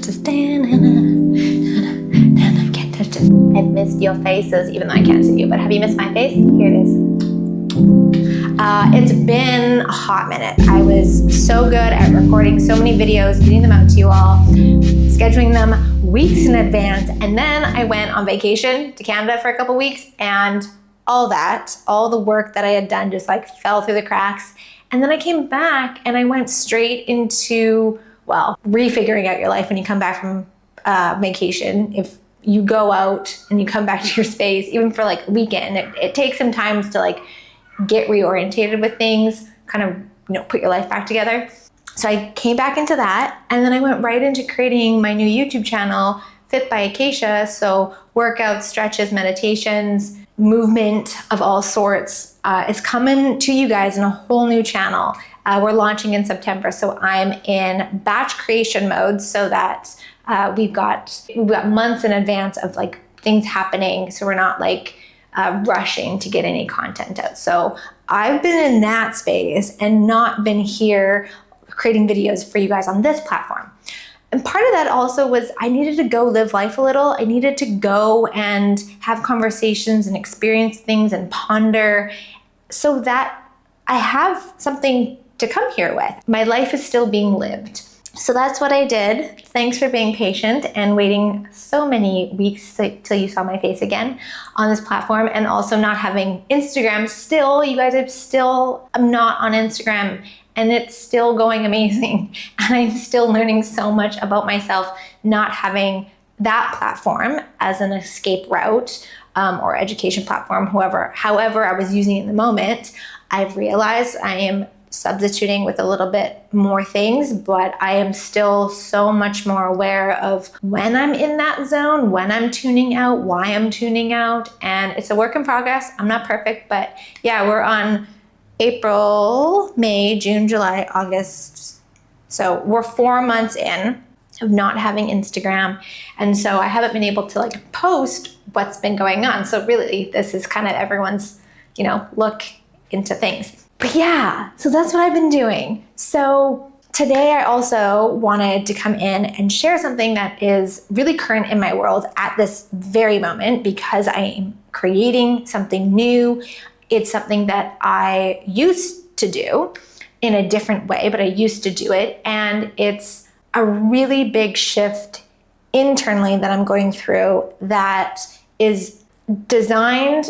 just I've missed your faces, even though I can't see you, but have you missed my face? Here it is. It's been a hot minute. I was so good at recording so many videos, getting them out to you all, scheduling them weeks in advance, and then I went on vacation to Canada for a couple weeks, and all the work that I had done just like fell through the cracks. And then I came back and I went straight into, well, refiguring out your life when you come back from vacation. If you go out and you come back to your space, even for like a weekend, it takes some time to like get reorientated with things, kind of, put your life back together. So I came back into that, and then I went right into creating my new YouTube channel, Fit by Acacia. So workouts, stretches, meditations, movement of all sorts is coming to you guys in a whole new channel. We're launching in September, so I'm in batch creation mode so that we've got months in advance of like things happening, so we're not like rushing to get any content out. So I've been in that space and not been here creating videos for you guys on this platform. And part of that also was I needed to go live life a little. I needed to go and have conversations and experience things and ponder so that I have something to come here with. My life is still being lived. So that's what I did. Thanks for being patient and waiting so many weeks till you saw my face again on this platform, and also not having Instagram still. You guys, I'm not on Instagram, and it's still going amazing. And I'm still learning so much about myself not having that platform as an escape route or education platform, however I was using it in the moment. I've realized I am substituting with a little bit more things, but I am still so much more aware of when I'm in that zone, when I'm tuning out, why I'm tuning out, and it's a work in progress. I'm not perfect, but yeah, we're on April, May, June, July, August. So we're 4 months in of not having Instagram, and so I haven't been able to like post what's been going on. So really, this is kind of everyone's, look into things. But yeah, so that's what I've been doing. So today I also wanted to come in and share something that is really current in my world at this very moment, because I am creating something new. It's something that I used to do in a different way, but I used to do it. And it's a really big shift internally that I'm going through that is designed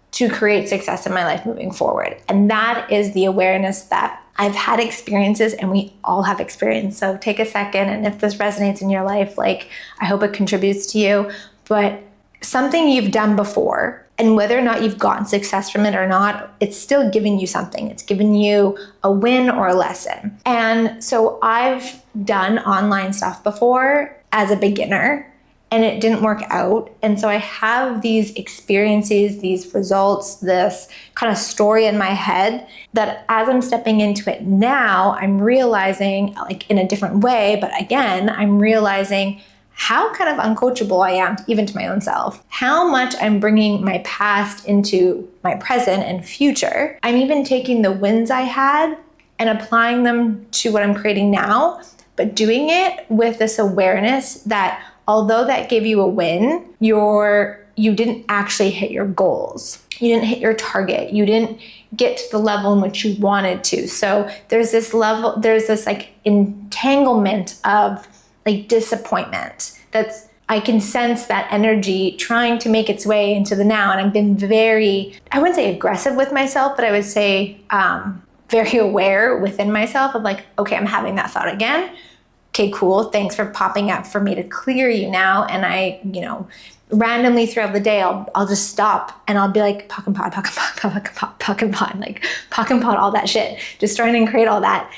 to create success in my life moving forward. And that is the awareness that I've had experiences, and we all have experience. So take a second, and if this resonates in your life, like, I hope it contributes to you. But something you've done before, and whether or not you've gotten success from it or not, it's still giving you something. It's giving you a win or a lesson. And so I've done online stuff before as a beginner, and it didn't work out. And so I have these experiences, these results, this kind of story in my head that as I'm stepping into it now, I'm realizing, like, in a different way, but again, I'm realizing how kind of uncoachable I am, even to my own self, how much I'm bringing my past into my present and future. I'm even taking the wins I had and applying them to what I'm creating now, but doing it with this awareness that although that gave you a win, you didn't actually hit your goals. You didn't hit your target. You didn't get to the level in which you wanted to. So there's this like entanglement of like disappointment I can sense that energy trying to make its way into the now. And I've been very, I wouldn't say aggressive with myself, but I would say very aware within myself of like, okay, I'm having that thought again. Okay, cool. Thanks for popping up for me to clear you now. And I, randomly throughout the day, I'll just stop and I'll be like, Pock and Pod, like Pock and Pod, all that shit. Just trying to create all that.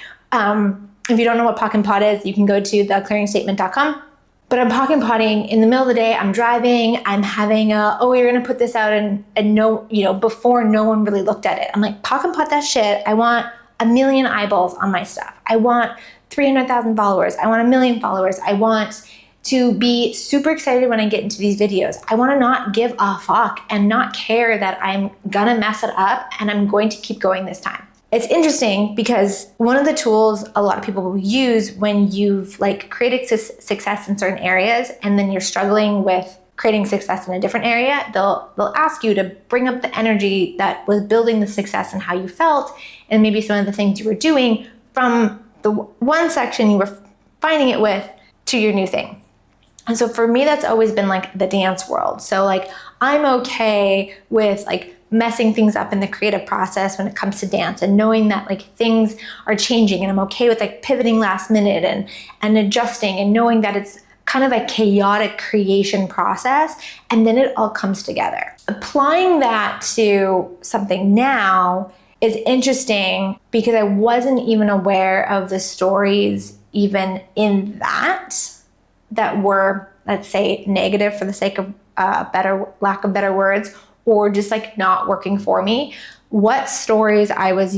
If you don't know what Pock and Pod is, you can go to theclearingstatement.com. But I'm Pock and Podding in the middle of the day. I'm driving. I'm having you're going to put this out and no, before no one really looked at it. I'm like, Pock and Pod that shit. I want 1 million eyeballs on my stuff. I want 300,000 followers. I want 1 million followers. I want to be super excited when I get into these videos. I want to not give a fuck and not care that I'm gonna mess it up, and I'm going to keep going this time. it's interesting because one of the tools a lot of people will use when you've like created success in certain areas and then you're struggling with creating success in a different area, they'll ask you to bring up the energy that was building the success and how you felt, and maybe some of the things you were doing from the one section you were finding it with to your new thing. And so for me, that's always been like the dance world. So like I'm okay with like messing things up in the creative process when it comes to dance, and knowing that like things are changing, and I'm okay with like pivoting last minute and adjusting, and knowing that it's kind of a chaotic creation process, and then it all comes together. Applying that to something now is interesting because I wasn't even aware of the stories even in that were, let's say, negative for the sake of lack of better words, or just like not working for me. What stories I was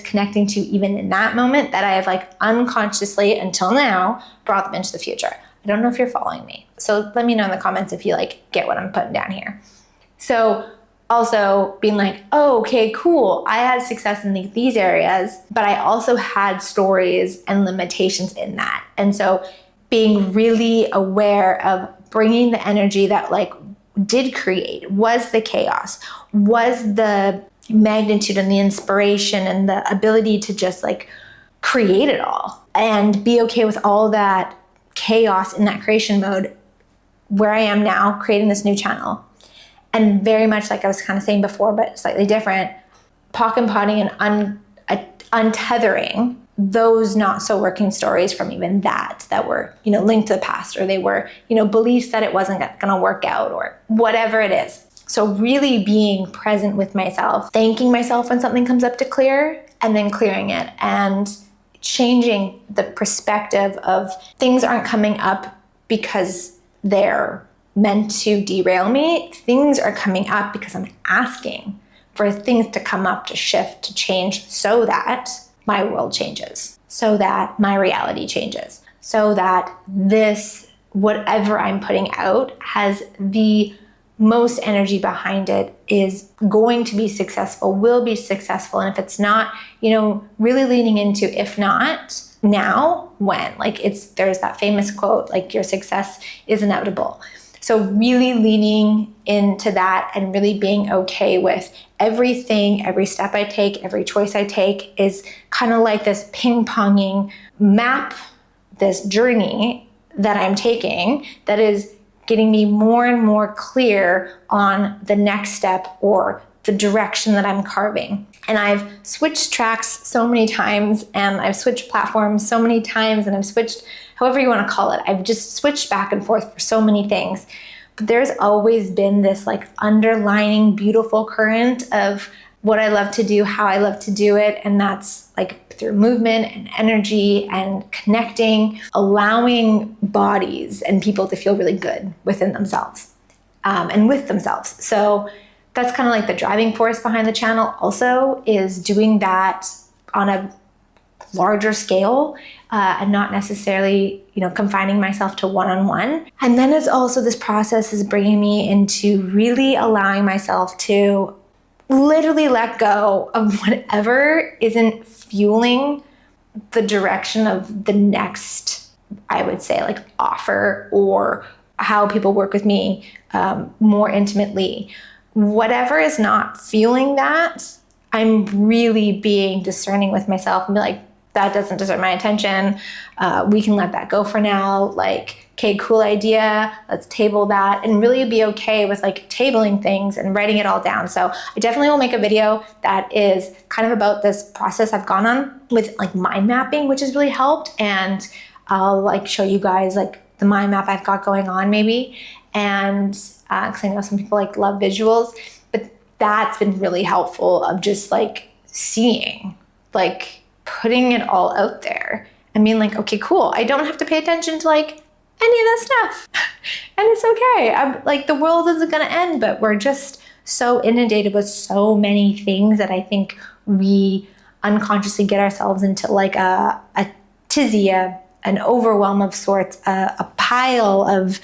connecting to even in that moment that I have like unconsciously until now brought them into the future. I don't know if you're following me. So let me know in the comments if you like get what I'm putting down here. So also being like, oh, okay, cool. I had success in these areas, but I also had stories and limitations in that. And so being really aware of bringing the energy that like did create, was the chaos, was the magnitude and the inspiration and the ability to just like create it all and be okay with all that chaos in that creation mode, where I am now creating this new channel. And very much like I was kind of saying before, but slightly different, pock and potting and untethering those not so working stories from even that were, linked to the past, or they were, beliefs that it wasn't going to work out, or whatever it is. So really being present with myself, thanking myself when something comes up to clear, and then clearing it, and changing the perspective of things aren't coming up because they're meant to derail me. Things are coming up because I'm asking for things to come up, to shift, to change, so that my world changes, so that my reality changes, so that this, whatever I'm putting out, has the most energy behind it, is going to be successful, will be successful. And if it's not, really leaning into, if not now, when? Like there's that famous quote, like your success is inevitable. So really leaning into that and really being okay with everything, every step I take, every choice I take is kind of like this ping-ponging map, this journey that I'm taking that is getting me more and more clear on the next step or the direction that I'm carving. And I've switched tracks so many times, and I've switched platforms so many times, and I've switched, however you want to call it, I've just switched back and forth for so many things. But there's always been this like underlining beautiful current of what I love to do, how I love to do it. And that's like through movement and energy and connecting, allowing bodies and people to feel really good within themselves and with themselves. So that's kind of like the driving force behind the channel also, is doing that on a larger scale and not necessarily, confining myself to one-on-one. And then it's also, this process is bringing me into really allowing myself to literally let go of whatever isn't fueling the direction of the next, I would say, like offer or how people work with me more intimately. Whatever is not fueling that, I'm really being discerning with myself and be like, that doesn't deserve my attention. We can let that go for now. Like, okay, cool idea. Let's table that, and really be okay with like tabling things and writing it all down. So I definitely will make a video that is kind of about this process I've gone on with like mind mapping, which has really helped. And I'll like show you guys like the mind map I've got going on maybe. And because I know some people like love visuals, but that's been really helpful of just like seeing, like putting it all out there and being like, okay, cool. I don't have to pay attention to like any of this stuff. And it's okay. I'm like, the world isn't going to end, but we're just so inundated with so many things that I think we unconsciously get ourselves into like a tizzy, an overwhelm of sorts, a pile of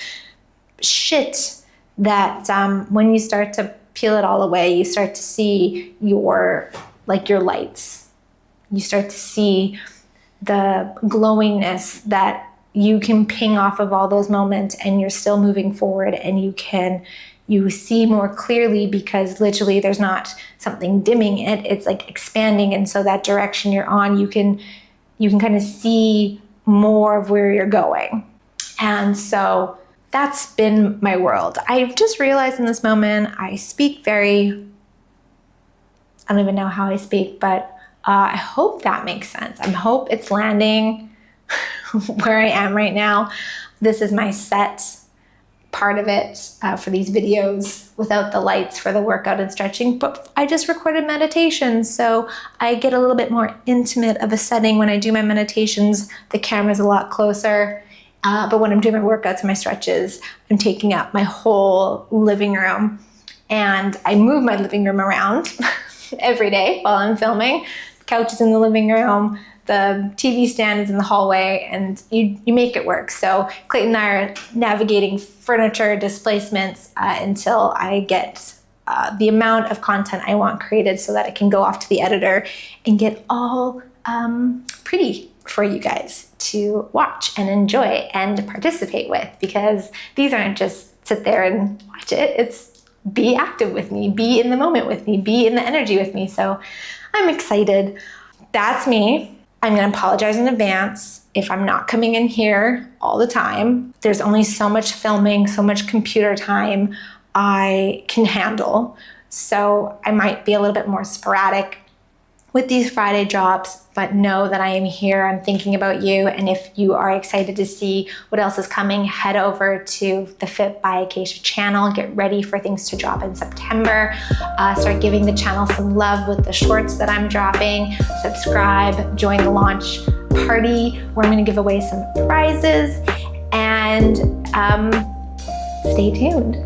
shit that when you start to peel it all away, you start to see your lights you start to see the glowingness that you can ping off of all those moments, and you're still moving forward, and you see more clearly because literally there's not something dimming it, it's like expanding. And so that direction you're on, you can kind of see more of where you're going. And so that's been my world. I've just realized in this moment, I speak I don't even know how I speak, but I hope that makes sense. I hope it's landing where I am right now. This is my set part of it for these videos without the lights for the workout and stretching, but I just recorded meditations, so I get a little bit more intimate of a setting when I do my meditations. The camera's a lot closer, but when I'm doing my workouts and my stretches, I'm taking up my whole living room, and I move my living room around every day while I'm filming. The couch is in the living room, the TV stand is in the hallway, and you make it work. So Clayton and I are navigating furniture displacements until I get the amount of content I want created so that it can go off to the editor and get all pretty for you guys to watch and enjoy and participate with, because these aren't just sit there and watch it. It's be active with me, be in the moment with me, be in the energy with me. So I'm excited. That's me. I'm going to apologize in advance if I'm not coming in here all the time. There's only so much filming, so much computer time I can handle. So I might be a little bit more sporadic with these Friday drops, but know that I am here. I'm thinking about you. And if you are excited to see what else is coming, head over to the Fit by Acacia channel. Get ready for things to drop in September. Start giving the channel some love with the shorts that I'm dropping. Subscribe, join the launch party where I'm going to give away some prizes, and stay tuned.